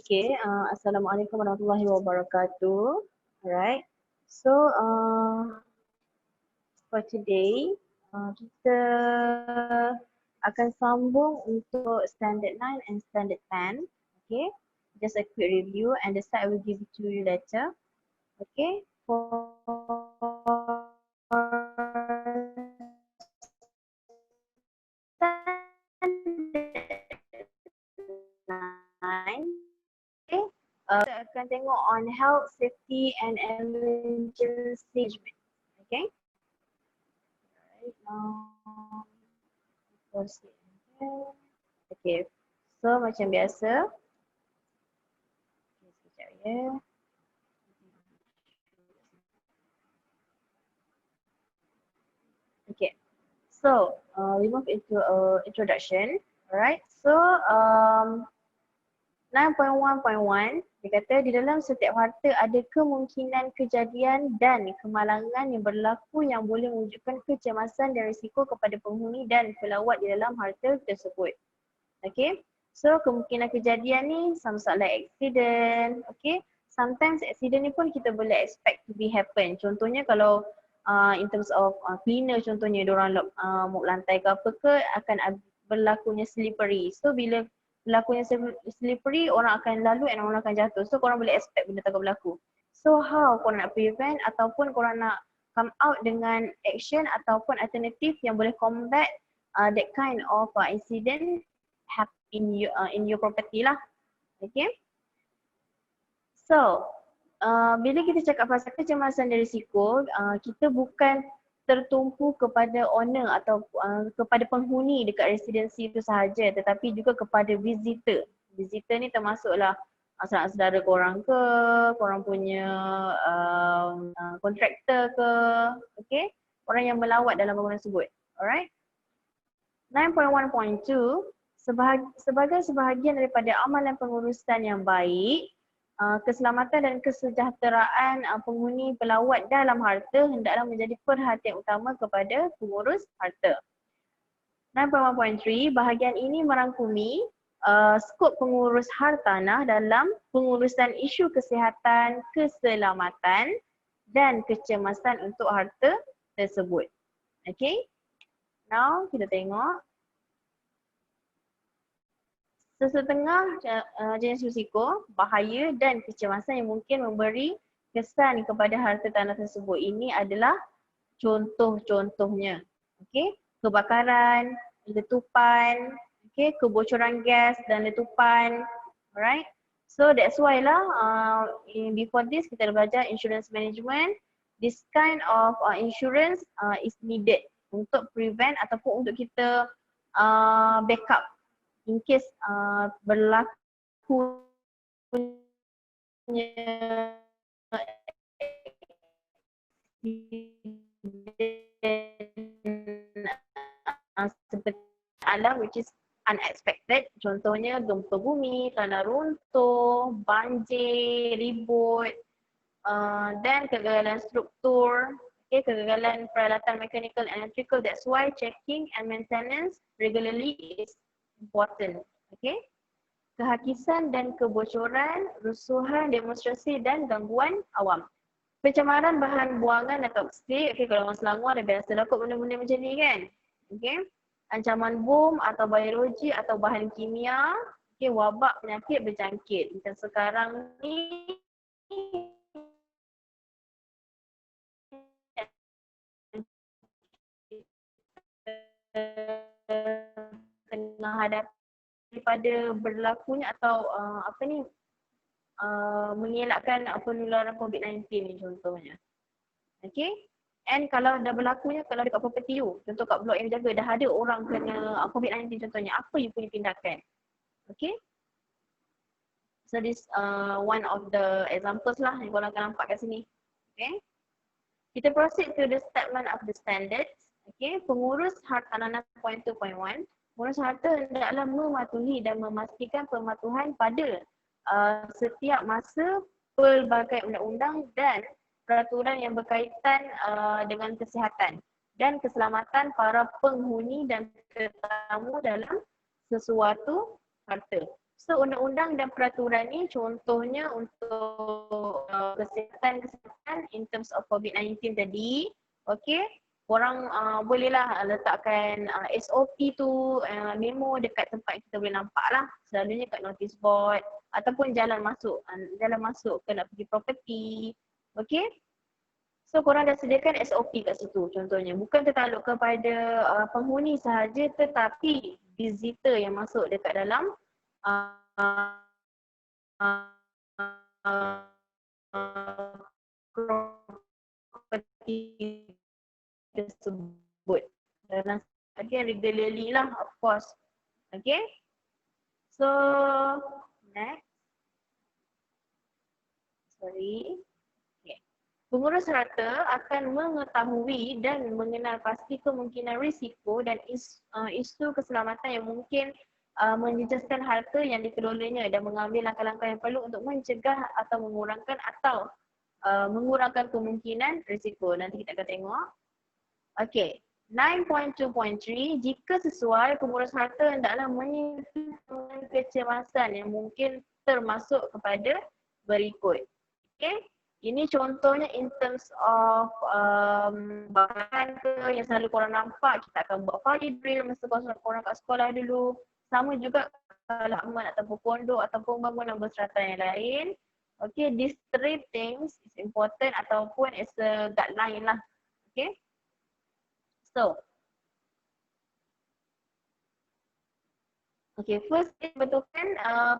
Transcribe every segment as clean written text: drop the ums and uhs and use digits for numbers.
Okay, Assalamualaikum warahmatullahi wabarakatuh. Alright, so for today, kita akan sambung untuk standard 9 and standard 10. Okay, just a quick review and the slide I will give it to you later. Okay, for okay, kita akan tengok on health, safety and emergency management. Okay. Right now, okay. So macam biasa. Okay, sekejap ya. Okay. So we move into introduction. Alright. So 9.1.1 dia kata di dalam setiap harta ada kemungkinan kejadian dan kemalangan yang berlaku yang boleh mewujudkan kecemasan dan risiko kepada penghuni dan pelawat di dalam harta tersebut. Okay. So kemungkinan kejadian ni some sort like accident. Okay. Sometimes accident ni pun kita boleh expect to be happen. Contohnya kalau in terms of cleaner contohnya diorang mop lantai ke apa ke akan berlakunya slippery. So bila berlakunya slippery orang akan lalu and orang akan jatuh. So korang boleh expect benda takut berlaku. So how korang nak prevent ataupun korang nak come out dengan action ataupun alternatif yang boleh combat that kind of incident in your property lah. Okay. So bila kita cakap pasal kecemasan dan risiko, kita bukan tertumpu kepada owner atau kepada penghuni dekat residensi itu sahaja, tetapi juga kepada visitor. Visitor ni termasuklah saudara korang ke, korang punya kontraktor ke, okay? Orang yang melawat dalam bangunan tersebut. Alright. 9.1.2 sebagai sebahagian daripada amalan pengurusan yang baik, keselamatan dan kesejahteraan penghuni pelawat dalam harta hendaklah menjadi perhatian utama kepada pengurus harta. 9.1.3 bahagian ini merangkumi skop pengurus hartanah dalam pengurusan isu kesihatan, keselamatan dan kecemasan untuk harta tersebut. Okay. Now kita tengok sesetengah jenis risiko, bahaya dan kecemasan yang mungkin memberi kesan kepada harta tanah tersebut. Ini adalah contoh-contohnya. Okay. Kebakaran, letupan, okay, kebocoran gas dan letupan. Alright. So that's why lah before this kita belajar insurance management. This kind of insurance is needed untuk prevent ataupun untuk kita backup in case berlaku seperti alam which is unexpected, contohnya gempa bumi, tanah runtuh, banjir, ribut, dan kegagalan struktur, okay, kegagalan peralatan mechanical and electrical. That's why checking and maintenance regularly is important. Okay. Kehakisan dan kebocoran, rusuhan, demonstrasi dan gangguan awam. Pencemaran bahan buangan dan toksik. Okay, kalau orang Selangor ada biasa lah kot benda-benda macam ni kan. Okay. Ancaman bom atau biologi atau bahan kimia. Okay, wabak penyakit berjangkit. Macam sekarang ni tengah hadapi daripada berlakunya atau mengelakkan penularan COVID-19 ni contohnya. Okay. And kalau dah berlakunya, kalau dekat property you, contoh kat blok yang jaga dah ada orang kena COVID-19 contohnya, apa you punya tindakan? Okay. So this one of the examples lah yang korang akan nampak kat sini. Okay. Kita proceed to the statement of the standards. Okay. Pengurus hartanah 9.2.1. Pengurus harta hendaklah mematuhi dan memastikan pematuhan pada setiap masa pelbagai undang-undang dan peraturan yang berkaitan dengan kesihatan dan keselamatan para penghuni dan tetamu dalam sesuatu harta. So undang-undang dan peraturan ni contohnya untuk kesihatan in terms of COVID-19 tadi, okay, korang bolehlah letakkan SOP tu, memo dekat tempat kita boleh nampak lah, selalunya kat notice board ataupun jalan masuk ke nak pergi property, okay. So korang dah sediakan SOP kat situ contohnya, bukan tertaluk kepada penghuni sahaja tetapi visitor yang masuk dekat dalam property tersebut. Dan again regularly lah of course. Okay. So next. Sorry. Okay. Pengurus harta akan mengetahui dan mengenal pasti kemungkinan risiko dan isu keselamatan yang mungkin menjejaskan harta yang dikelolanya dan mengambil langkah-langkah yang perlu untuk mencegah atau mengurangkan kemungkinan risiko. Nanti kita akan tengok. Okay. 9.2.3, jika sesuai, pengurus harta hendaklah menyimpan kecemasan yang mungkin termasuk kepada berikut. Okay. Ini contohnya in terms of bahan ke yang selalu korang nampak, kita akan buat fire drill masa korang kat sekolah dulu. Sama juga halaman ataupun pondok ataupun bangunan berserata yang lain. Okay, these three things is important ataupun as a guideline lah. Okay. So, okay, first bentukan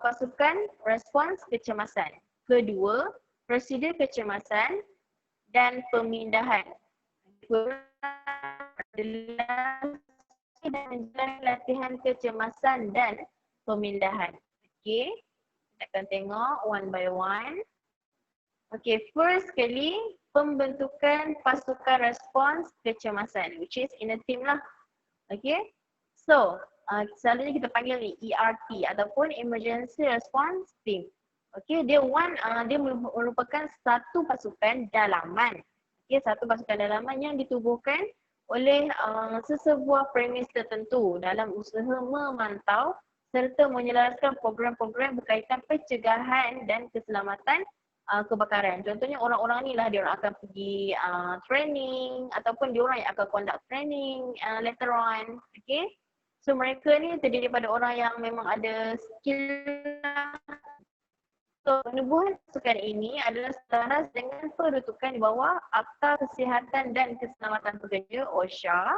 pasukan respons kecemasan. Kedua, prosedur kecemasan dan pemindahan. Adalah dan latihan kecemasan dan pemindahan. Okay, kita akan tengok one by one. Okay, first sekali pembentukan pasukan respons kecemasan, which is in a team lah. Okay, so selalunya kita panggil ni ERT ataupun Emergency Response Team. Okay, dia merupakan satu pasukan dalaman. Okay, satu pasukan dalaman yang ditubuhkan oleh sesebuah premis tertentu dalam usaha memantau serta menyelaraskan program-program berkaitan pencegahan dan keselamatan kebakaran. Contohnya orang-orang ni lah dia orang akan pergi training ataupun dia orang yang akan conduct training later on. Okay. So mereka ni terdiri daripada orang yang memang ada skill. So penubuhan pasukan ini adalah selaras dengan peruntukan di bawah Akta Kesihatan dan Keselamatan Pekerja OSHA.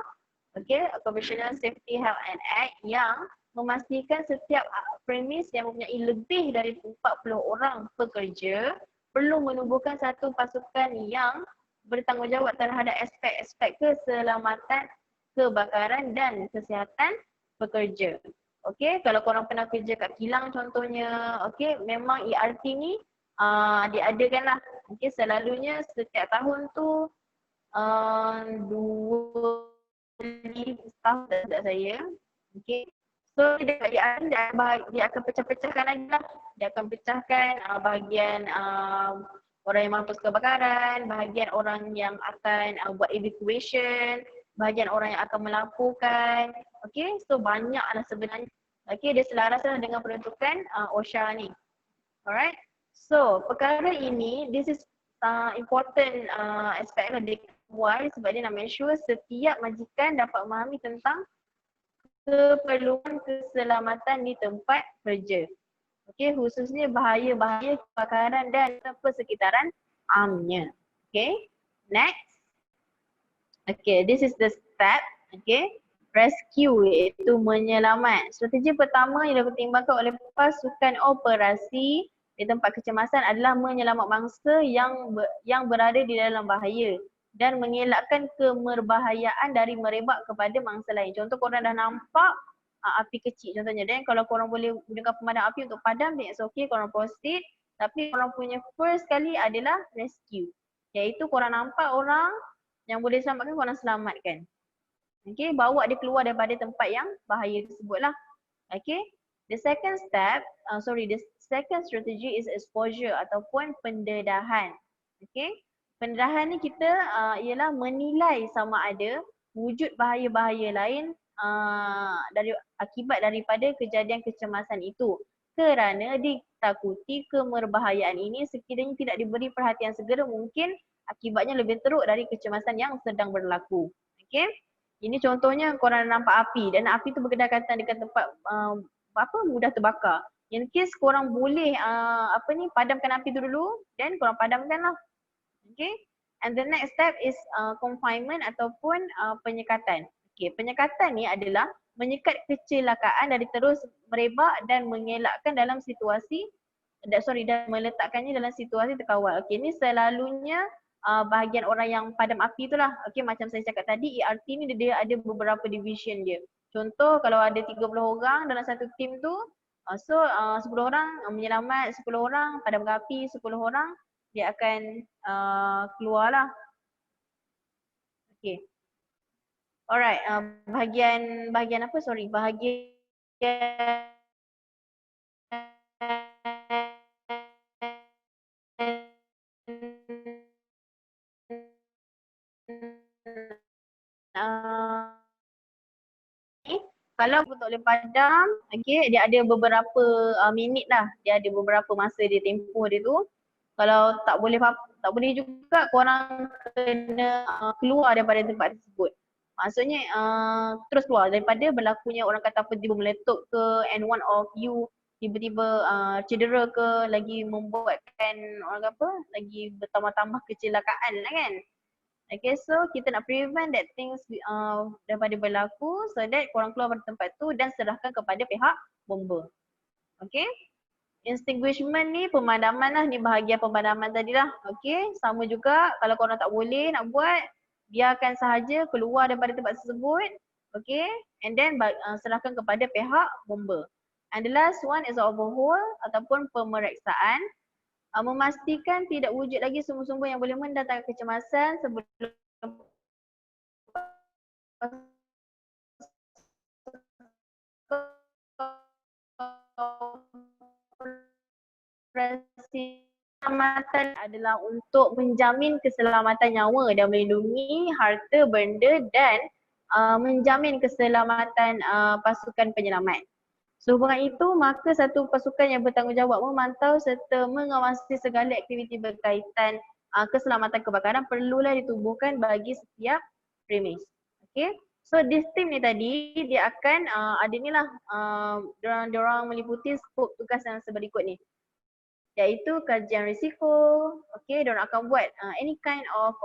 Okay, Occupational Safety Health and Act yang memastikan setiap premis yang mempunyai lebih dari 40 orang pekerja perlu menubuhkan satu pasukan yang bertanggungjawab terhadap aspek-aspek keselamatan, kebakaran dan kesihatan pekerja. Okey, kalau korang pernah kerja kat kilang contohnya, okey, memang ERT ni diadakan lah. Okey, selalunya setiap tahun tu 2 tahun tak saya. Okey. So dekat dia akan pecah-pecahkan lagi lah. Dia akan pecahkan bahagian orang yang mampu kebakaran, bahagian orang yang akan buat evacuation, bahagian orang yang akan melaporkan. Okay, so banyak lah sebenarnya. Okay, dia selaras lah dengan peruntukan OSHA ni. Alright, so perkara ini, this is important aspect lah dia buat sebab dia nak make sure setiap majikan dapat memahami tentang keperluan keselamatan di tempat kerja. Okey, khususnya bahaya-bahaya kebakaran dan persekitaran amnya. Okey, next. Okey, this is the step. Okey, rescue iaitu menyelamat. Strategi pertama yang dipertimbangkan oleh pasukan operasi di tempat kecemasan adalah menyelamat mangsa yang berada di dalam bahaya dan mengelakkan kemerbahayaan dari merebak kepada mangsa lain. Contoh korang dah nampak api kecil contohnya, dan kalau korang boleh gunakan pemadam api untuk padam, then it's okay, korang proceed. Tapi korang punya first kali adalah rescue, iaitu korang nampak orang yang boleh selamatkan, korang selamatkan. Okay, bawa dia keluar daripada tempat yang bahaya tersebut lah. Okay, the second strategy is exposure ataupun pendedahan. Okay, pendedahan ni kita ialah menilai sama ada wujud bahaya-bahaya lain akibat daripada kejadian kecemasan itu Kerana ditakuti kemerbahayaan ini sekiranya tidak diberi perhatian segera mungkin akibatnya lebih teruk dari kecemasan yang sedang berlaku. Okey. Ini contohnya korang nampak api dan api tu berdekatan dekat tempat mudah terbakar. In case korang boleh padamkan api tu dulu, then korang padamkanlah. Okay. And the next step is confinement ataupun penyekatan. Okay. Penyekatan ni adalah menyekat kecelakaan dari terus merebak dan mengelakkan dalam situasi dan meletakkannya dalam situasi terkawal. Okay, ni selalunya bahagian orang yang padam api tu lah. Okay, macam saya cakap tadi, ERT ni dia ada beberapa division dia. Contoh kalau ada 30 orang dalam satu tim tu, 10 orang menyelamat, 10 orang padam api, 10 orang dia akan keluar lah. Okay. Alright, bahagian apa? Sorry, bahagian kalau tak boleh padam, okay, dia ada beberapa minit lah. Dia ada beberapa masa dia tempoh dia tu. Kalau tak boleh juga korang kena keluar daripada tempat tersebut. Maksudnya terus keluar daripada berlakunya orang kata apa tiba meletup ke and one of you tiba-tiba cedera ke, lagi membuatkan orang apa lagi bertambah-tambah kecelakaan lah kan. Okay, so kita nak prevent that things daripada berlaku so that korang keluar dari tempat tu dan serahkan kepada pihak bomba. Okay. Extinguishment ni pemadaman lah, ni bahagian pemadaman tadi lah. Okay, sama juga kalau korang tak boleh nak buat, biarkan sahaja keluar daripada tempat tersebut. Okay, and then serahkan kepada pihak bomba. And the last one is overhaul ataupun pemeriksaan. Memastikan tidak wujud lagi sumber-sumber yang boleh mendatangkan kecemasan sebelum keselamatan adalah untuk menjamin keselamatan nyawa dan melindungi harta benda dan menjamin keselamatan pasukan penyelamat. Sehubungan itu, maka satu pasukan yang bertanggungjawab memantau serta mengawasi segala aktiviti berkaitan keselamatan kebakaran perlulah ditubuhkan bagi setiap premis. Okay. So this team ni tadi dia akan ada ni lah diorang meliputi skop tugas yang seberikut ni. Iaitu kajian risiko. Okay, diorang akan buat any kind of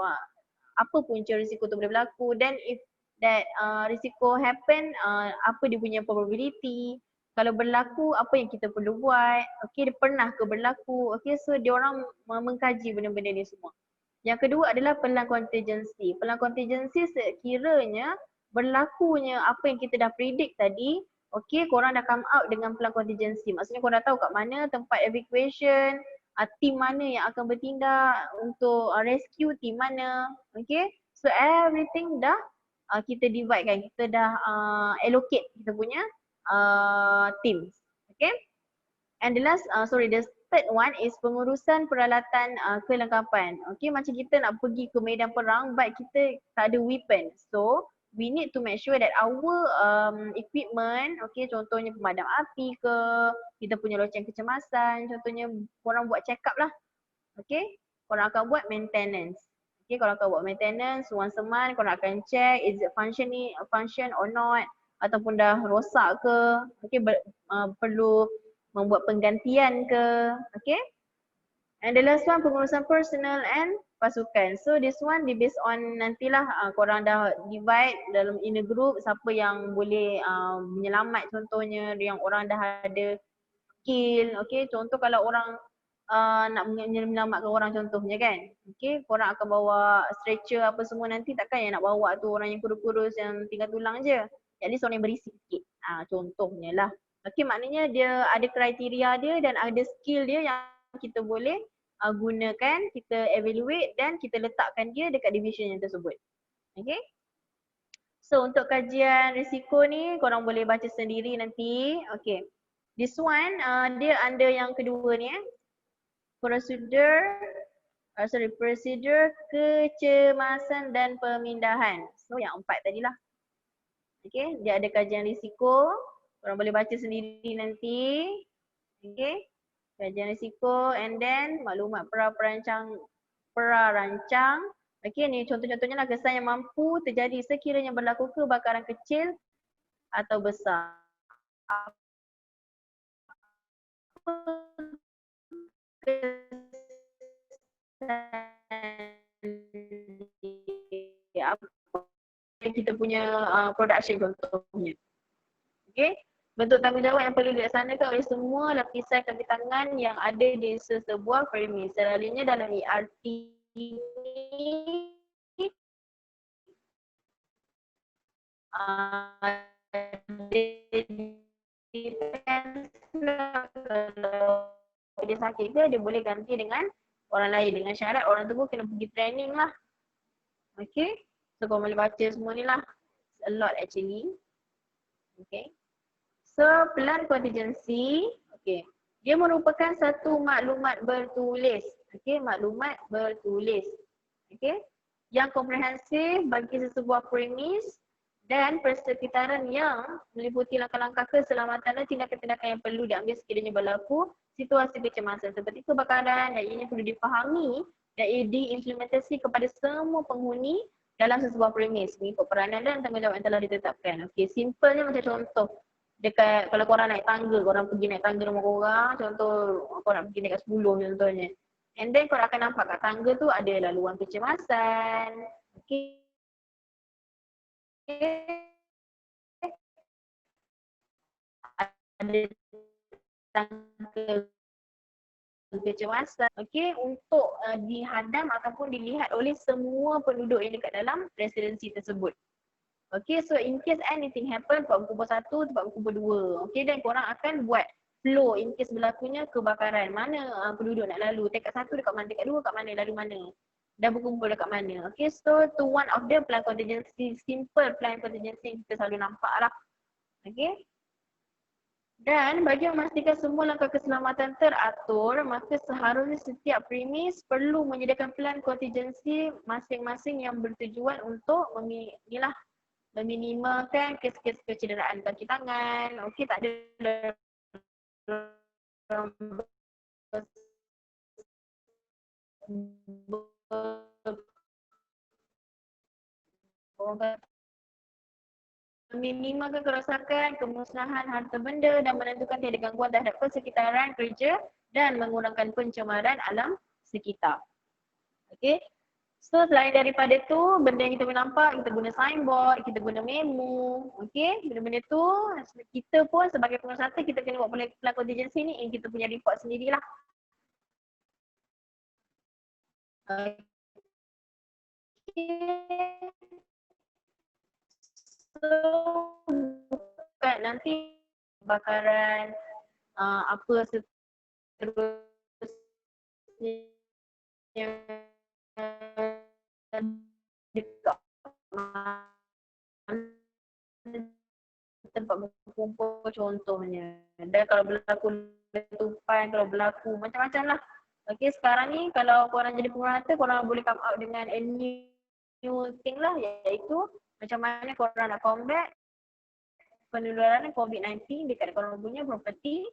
apa punca risiko tu boleh berlaku, then if that risiko happen, apa dia punya probability. Kalau berlaku, apa yang kita perlu buat? Okay, dia pernah ke berlaku? Okay, so diorang mengkaji benda-benda ni semua. Yang kedua adalah pelan contingency. Pelan contingency sekiranya berlakunya apa yang kita dah predict tadi, okay, korang dah come out dengan pelan contingency. Maksudnya korang dah tahu kat mana tempat evacuation, team mana yang akan bertindak untuk rescue, team mana. Okay, so everything dah kita divide kan, kita dah allocate kita punya teams. Okay. And the last, the third one is pengurusan peralatan kelengkapan. Okay, macam kita nak pergi ke medan perang but kita tak ada weapon. So, we need to make sure that our equipment, okay, contohnya pemadam api ke, kita punya loceng kecemasan, contohnya korang buat check up lah. Okay, korang akan buat maintenance. Okay, korang akan buat maintenance once a month, korang akan check is it function or not, ataupun dah rosak ke, okay, perlu membuat penggantian ke, okay. And the last one pengurusan personal and pasukan. So this one di based on nantilah korang dah divide dalam in a group siapa yang boleh menyelamat contohnya, yang orang dah ada skill, okay. Contoh kalau orang nak menyelamatkan orang contohnya kan, okay, korang akan bawa stretcher apa semua nanti, takkan yang nak bawa tu orang yang kurus-kurus yang tinggal tulang je. At least orang yang berisi sikit. Contohnya lah. Okay, maknanya dia ada kriteria dia dan ada skill dia yang kita boleh gunakan, kita evaluate dan kita letakkan dia dekat division yang tersebut. Okay. So untuk kajian risiko ni korang boleh baca sendiri nanti. Okay. This one dia under yang kedua ni prosedur kecemasan dan pemindahan. So yang 4 tadilah. Okay, dia ada kajian risiko. Korang boleh baca sendiri nanti. Okay. Kajian risiko and then maklumat pra-rancang. Okay, ni contoh-contohnya lah kesan yang mampu terjadi sekiranya berlaku kebakaran kecil atau besar. Apa kita punya production contohnya. Okay. Bentuk tanggungjawab yang perlu dilaksanakan oleh semua lapisan kaki tangan yang ada di sebuah premis. Selalunya dalam ERT dia sakit ke dia boleh ganti dengan orang lain dengan syarat orang tu pun kena pergi training lah. Okay. So kau boleh baca semua ni lah. A lot actually. Okay. So plan contingency, okay. Dia merupakan satu maklumat bertulis. Okay, maklumat bertulis. Okay. Yang komprehensif bagi sesebuah premis dan persekitaran yang meliputi langkah-langkah keselamatan dan tindakan-tindakan yang perlu diambil sekiranya berlaku situasi kecemasan seperti kebakaran dan ini perlu dipahami dan diimplementasi kepada semua penghuni dalam sesebuah premis mengikut peranan dan tanggungjawab yang telah ditetapkan. Okay, simpelnya macam contoh. Dekat kalau korang naik tangga, korang pergi naik tangga rumah korang, contoh korang pergi naik kat 10 contohnya. And then korang akan nampak kat tangga tu ada laluan kecemasan. Okay. Ada tangga kecemasan. Okay, untuk dihadam ataupun dilihat oleh semua penduduk yang dekat dalam residensi tersebut. Okay, so in case anything happen, tempat berkumpul 1, tempat berkumpul 2. Okay, dan korang akan buat flow in case berlakunya kebakaran. Mana penduduk nak lalu? Tingkat 1 dekat mana? Tingkat 2 kat mana? Lalu mana? Dan berkumpul dekat mana? Okay, so to one of the plan contingency, simple plan contingency yang kita selalu nampak lah. Okay. Dan bagi memastikan semua langkah keselamatan teratur, maka seharusnya setiap premis perlu menyediakan plan contingency masing-masing yang bertujuan untuk meminimalkan kes-kes kecederaan kaki tangan. Okey, tak ada meminimalkan kerosakan, kemusnahan harta benda dan menentukan tiada gangguan terhadap persekitaran kerja dan mengurangkan pencemaran alam sekitar. Okey. So selain daripada tu, benda yang kita boleh nampak, kita guna signboard, kita guna memo. Okay, benda-benda tu kita pun sebagai pengurus satu kita kena buat plan contingency ni yang kita punya report sendirilah. Okay. So bukan nanti kebakaran apa seterusnya yang dekat tempat berkumpul contohnya. Dan kalau berlaku letupan, kalau berlaku macam-macam lah. Okay, sekarang ni kalau korang jadi pengurata, korang boleh come out dengan a new thing lah, iaitu macam mana korang nak combat penularan COVID-19 dekat korang punya property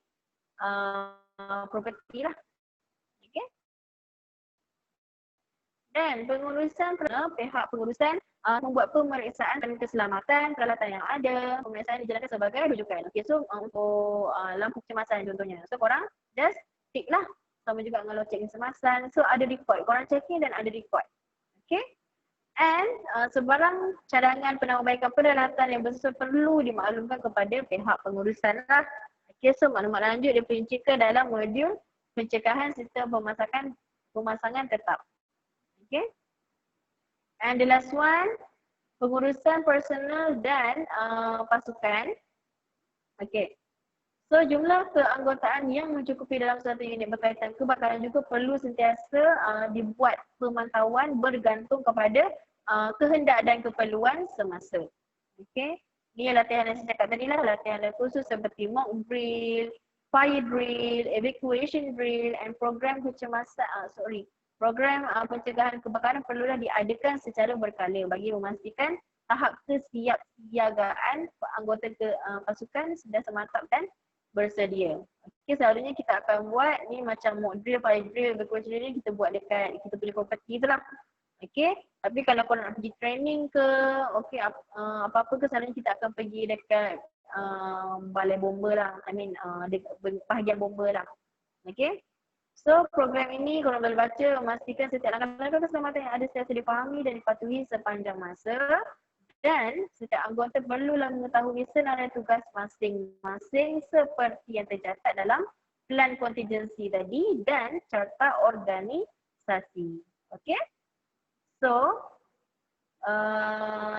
lah. Okay. Dan pengurusan pihak pengurusan membuat pemeriksaan dan keselamatan peralatan yang ada. Pemeriksaan dijalankan sebagai rujukan. Okay, so untuk lampu kecemasan contohnya. So korang just tick lah. Sama juga dengan locek kecemasan. So ada record. Korang checking dan ada record. Okay. And sebarang cadangan penambahbaikan peralatan yang bersesuaian perlu dimaklumkan kepada pihak pengurusan lah. Okay, so maklumat lanjut diperincikan dalam modul pencegahan sistem pemasangan tetap. Okay. And the last one, pengurusan personal dan pasukan. Okay. So jumlah keanggotaan yang mencukupi dalam satu unit berkaitan kebakaran juga perlu sentiasa dibuat pemantauan bergantung kepada kehendak dan keperluan semasa. Okay. Ini latihan yang saya cakap tadi lah, latihan khusus seperti mock drill, fire drill, evacuation drill and program program pencegahan kebakaran perlulah diadakan secara berkala bagi memastikan tahap kesiapsiagaan anggota pasukan sudah semantap dan bersedia. Okay, selalunya kita akan buat ni macam mock drill, fire drill, berkuasa ni kita buat dekat kita punya property tu lah. Okay, tapi kalau korang nak pergi training ke, okay, apa-apa ke selalunya kita akan pergi dekat balai bomba lah. I mean dekat bahagian bomba lah. Okay, so program ini korang boleh baca, memastikan setiap langkah-langkah keselamatan yang ada sentiasa dipahami dan dipatuhi sepanjang masa. Dan setiap anggota perlulah mengetahui senarai tugas masing-masing seperti yang tercatat dalam plan kontingensi tadi dan carta organisasi. Okay? So,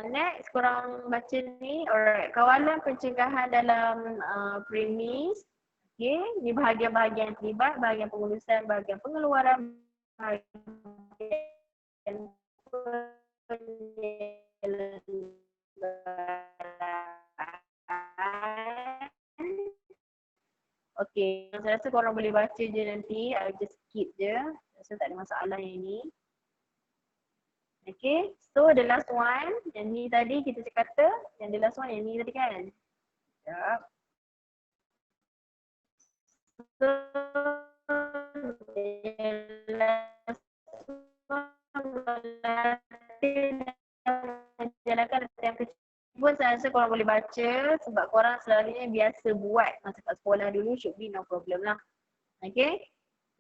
next korang baca ni. Alright, kawalan pencegahan dalam premis. Okay, ni bahagian-bahagian terlibat, bahagian pengurusan, bahagian pengeluaran, bahagian okay, saya rasa korang boleh baca je nanti. I'll just skip je. Rasa tak ada masalah yang ni. Okay, so the last one. Yang ni tadi kita kata. Yang the last one yang ni tadi kan. Sekejap. So, the last one menjalankan latihan kecil pun saya rasa korang boleh baca sebab korang selalunya biasa buat masa kat sekolah dulu, should be no problem lah. Okay,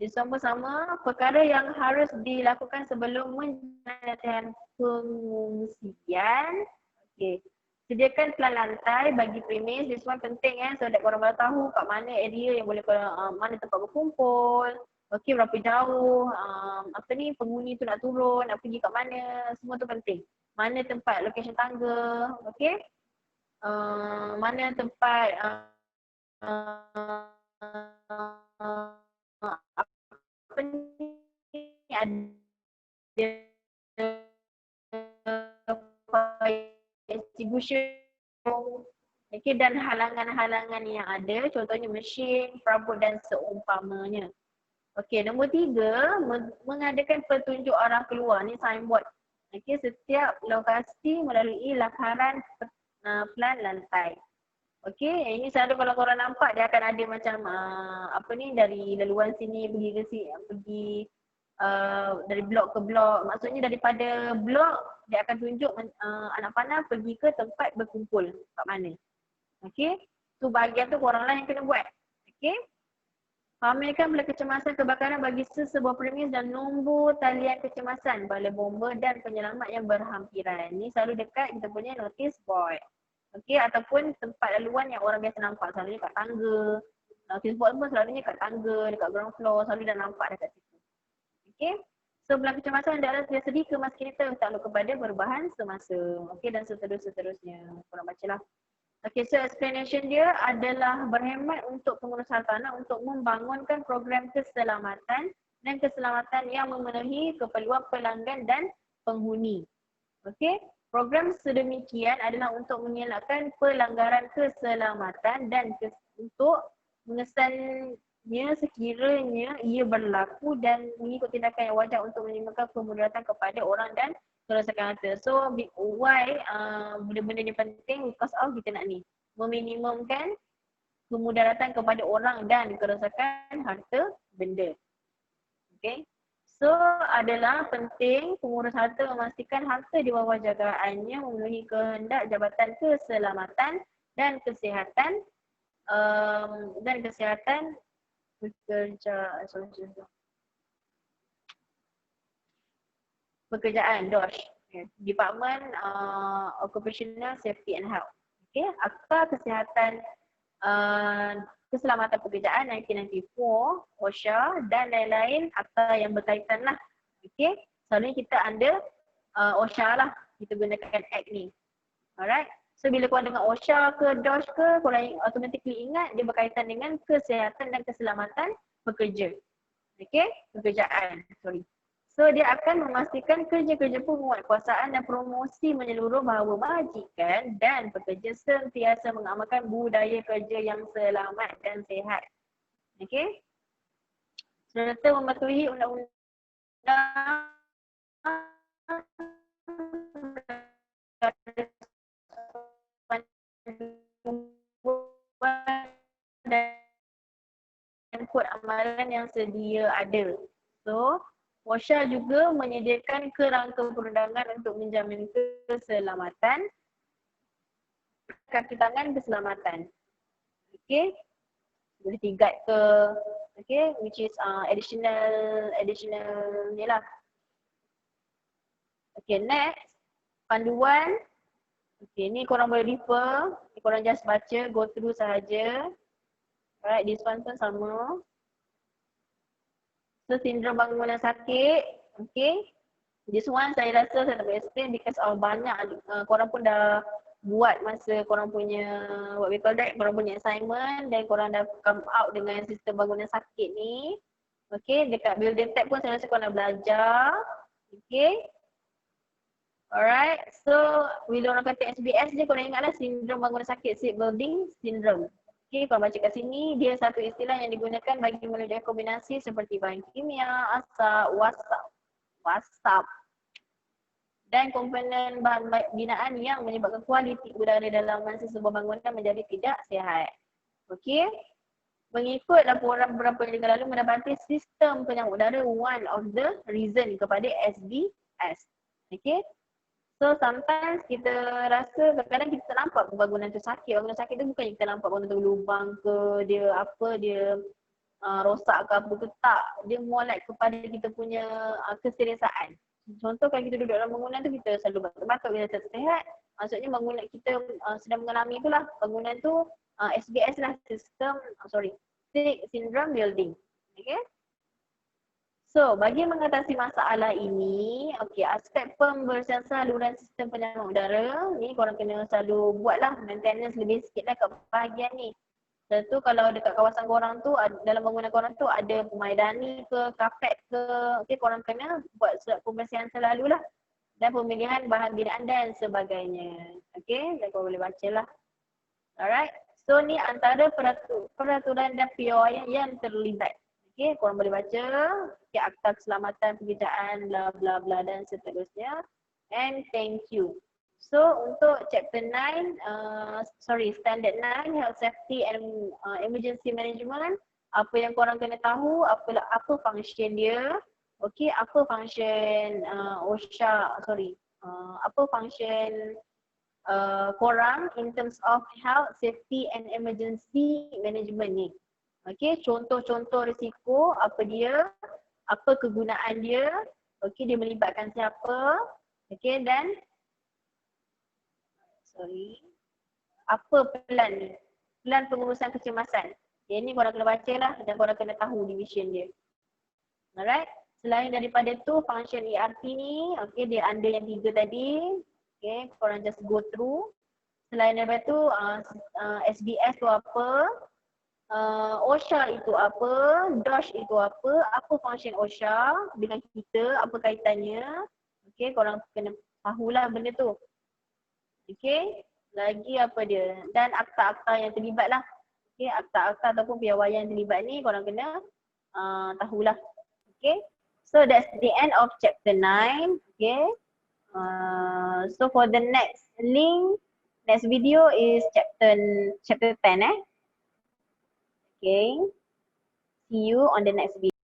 jadi sama-sama perkara yang harus dilakukan sebelum menjalani latihan pengungsian. Okay, sediakan plan lantai bagi premis. This one penting so that korang boleh tahu kat mana area yang boleh korang, mana tempat berkumpul. Okay, berapa jauh, apa ni, penghuni tu nak turun, nak pergi kat mana, semua tu penting. Mana tempat location tangga, okay. Mana tempat apa ni, ada fire extinguisher, okay, dan halangan-halangan yang ada, contohnya mesin, perabot dan seumpamanya. Okey, nombor 3, mengadakan petunjuk arah keluar. Ni signboard. Okey, setiap lokasi melalui lakaran plan lantai. Okey, ini selalu kalau korang nampak dia akan ada macam apa ni, dari laluan sini pergi ke sini, pergi dari blok ke blok. Maksudnya daripada blok dia akan tunjuk anak panah pergi ke tempat berkumpul kat mana. Okey, tu bahagian tu korang lah yang kena buat. Okey. Pamerkan balai kecemasan kebakaran bagi sesebuah premis dan nombor talian kecemasan balai bomba dan penyelamat yang berhampiran. Ini selalu dekat kita punya notice board. Okey, ataupun tempat laluan yang orang biasa nampak, selalunya kat tangga. Notice board pun selalunya kat tangga, dekat ground floor, selalu dah nampak dekat situ. Okey. So, balai kecemasan adalah sedi kemas kereta takluk kepada perubahan semasa. Okey, dan seterusnya. Korang bacalah. Okay, so explanation dia adalah berhemat untuk pengurus hartanah untuk membangunkan program keselamatan dan keselamatan yang memenuhi keperluan pelanggan dan penghuni. Okay, program sedemikian adalah untuk mengelakkan pelanggaran keselamatan dan untuk mengesannya sekiranya ia berlaku dan mengikut tindakan yang wajar untuk menimbulkan kemudaratan kepada orang dan kerosakan harta. So why benda-benda ni penting because of kita nak ni meminimumkan kemudaratan kepada orang dan kerosakan harta benda. Okay. So adalah penting pengurus harta memastikan harta di bawah jagaannya memenuhi kehendak Jabatan Keselamatan dan Kesihatan pekerjaan DOSH, Department Occupational Safety and Health. Okay, Akta Kesihatan Keselamatan Pekerjaan 1994, OSHA dan lain-lain akta yang berkaitan lah. Okay, selalunya kita under OSHA lah, kita gunakan act ni. Alright, so bila korang dengar OSHA ke DOSH ke, korang automatically ingat dia berkaitan dengan kesihatan dan keselamatan pekerja. Okay, pekerjaan, sorry. So dia akan memastikan kerja-kerja penguatkuasaan dan promosi menyeluruh bahawa majikan dan pekerja sentiasa mengamalkan budaya kerja yang selamat dan sihat. Okay. Serta mematuhi undang-undang kod amalan yang sedia ada. So, OSHA juga menyediakan kerangka perundangan untuk menjamin keselamatan, kaki tangan keselamatan. Okay, boleh guide ke, okay, which is additional ni lah. Okay, next, panduan. Okay, ni korang boleh refer, ni korang just baca, go through sahaja. Alright, this one pun sama. So, sindrom bangunan sakit, okay. This one saya rasa saya tak boleh explain because banyak korang pun dah buat masa korang punya what we call that, korang punya assignment dan korang dah come out dengan sistem bangunan sakit ni. Okay, dekat building tab pun saya rasa korang dah belajar. Okay. Alright, so bila orang kata SBS je korang ingatlah sindrom bangunan sakit, sick building syndrome. Okay, korang baca kat sini, dia satu istilah yang digunakan bagi menunjukkan kombinasi seperti bahan kimia, asap, wasap dan komponen bahan binaan yang menyebabkan kualiti udara dalam masa sebuah bangunan menjadi tidak sihat. Okay, mengikut laporan beberapa minggu lalu mendapati sistem penyambut udara one of the reason kepada SBS. Okay, so sometimes kita rasa kadang-kadang kita tak nampak bangunan tu sakit. Bangunan sakit tu bukan kita nampak bangunan tu lubang ke, dia apa, dia rosak ke apa ke, tak. Dia more like kepada kita punya keseriusaan. Contoh kalau kita duduk dalam bangunan tu kita selalu batuk-batuk, kita tak sihat. Maksudnya bangunan kita sedang mengalami itulah, bangunan tu SBS lah, sick syndrome building. Okay. So, bagi mengatasi masalah ini, okay, aspek pembersihan saluran sistem penyambung udara ni korang kena selalu buatlah maintenance lebih sikit lah kat bahagian ni. Satu, kalau dekat kawasan korang tu, dalam bangunan korang tu ada pemaidani ke, kapet ke, okay, korang kena buat pembersihan selalu lah. Dan pemilihan bahan binaan dan sebagainya. Okay, dan korang boleh baca lah. Alright, so ni antara peraturan dan POI yang terlibat. Okay, korang boleh baca, okay, akta keselamatan pekerjaan, bla bla bla dan seterusnya. And thank you. So untuk chapter 9, standard 9, health safety and emergency management, apa yang korang kena tahu, apa function dia, okay, apa function OSHA, apa function korang in terms of health, safety and emergency management ni. Okay, contoh-contoh risiko, apa dia, apa kegunaan dia, okay, dia melibatkan siapa, okay, dan apa plan pengurusan kecemasan. Yang ni korang kena baca lah dan korang kena tahu division dia. Alright, selain daripada tu function ERP ni, okay, dia under yang 3 tadi, okay, korang just go through. Selain daripada tu SBS tu apa, OSHA itu apa, DOSH itu apa function OSHA dengan kita, apa kaitannya. Okay, korang kena tahulah benda tu. Okay, lagi apa dia, dan akta-akta yang terlibat lah. Okay, akta-akta ataupun piawai yang terlibat ni korang kena tahulah. Okay, so that's the end of chapter 9. Okay, so for the next video is chapter 10 Okay, see you on the next video.